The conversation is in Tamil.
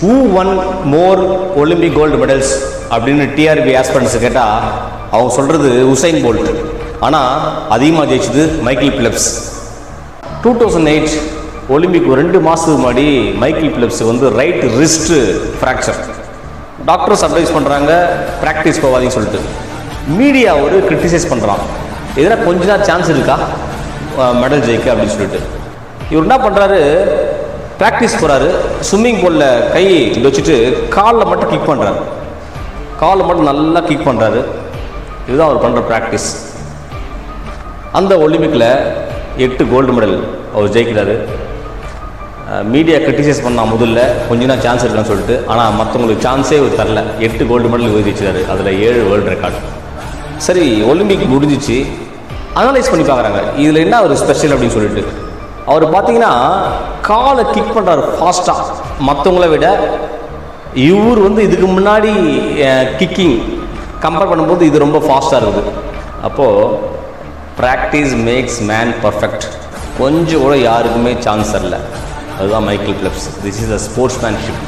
who won more Olympic gold medals அப்படின்னு டிஆர்பி ஆஸ்பிரண்ட்ஸ் கேட்டால் அவங்க சொல்கிறது உசைன் போல்ட். ஆனால் அதிகமாக ஜெயிச்சது மைக்கேல் பிலிப்ஸ். 2008 ஒலிம்பிக் 2 மாதத்துக்கு முன்னாடி மைக்கேல் பிலிப்ஸுக்கு வந்து right wrist fracture. Doctors advice பண்ணுறாங்க ப்ராக்டிஸ் போகாதீங்கன்னு சொல்லிட்டு. மீடியா ஒரு கிரிட்டிசைஸ் பண்ணுறான், எதனா கொஞ்ச நாள் சான்ஸ் இருக்கா மெடல் ஜெயிக்க அப்படின்னு சொல்லிட்டு. இவர் என்ன பண்ணுறாரு, ப்ராக்டிஸ் போகிறாரு, ஸ்விம்மிங் பூலில் கை வச்சுட்டு காலில் மட்டும் கிக் பண்ணுறாரு, காலில் மட்டும் நல்லா கிக் பண்ணுறாரு. இதுதான் அவர் பண்ணுற ப்ராக்டிஸ். அந்த ஒலிம்பிக்கில் 8 கோல்டு மெடல் அவர் ஜெயிக்கிறாரு. மீடியா கிரிட்டிசைஸ் பண்ணால் முதல்ல கொஞ்ச நாள் சான்ஸ் இருக்கான்னு சொல்லிட்டு, ஆனால் மற்றவங்களுக்கு சான்ஸே அவர் தரல. 8 கோல்டு மெடல் ஜெயிச்சிட்டாரு, அதில் 7 வேர்ல்டு ரெக்கார்டு. சரி, ஒலிம்பிக் முடிஞ்சிச்சு, அனலைஸ் பண்ணி பார்க்குறாங்க இதில் என்ன ஒரு ஸ்பெஷல் அப்படின்னு சொல்லிட்டு. அவர் பார்த்தீங்கன்னா காலை கிக் பண்ணுறாரு ஃபாஸ்ட்டாக, மற்றவங்கள விட. இவர் வந்து இதுக்கு முன்னாடி கிக்கிங் கம்பேர் பண்ணும்போது இது ரொம்ப ஃபாஸ்ட்டாக இருக்குது. அப்போது ப்ராக்டிஸ் மேக்ஸ் மேன் பர்ஃபெக்ட். கொஞ்சம் கூட யாருக்குமே சான்ஸ் தரல. அதுதான் Michael Phelps. This is a sportsmanship.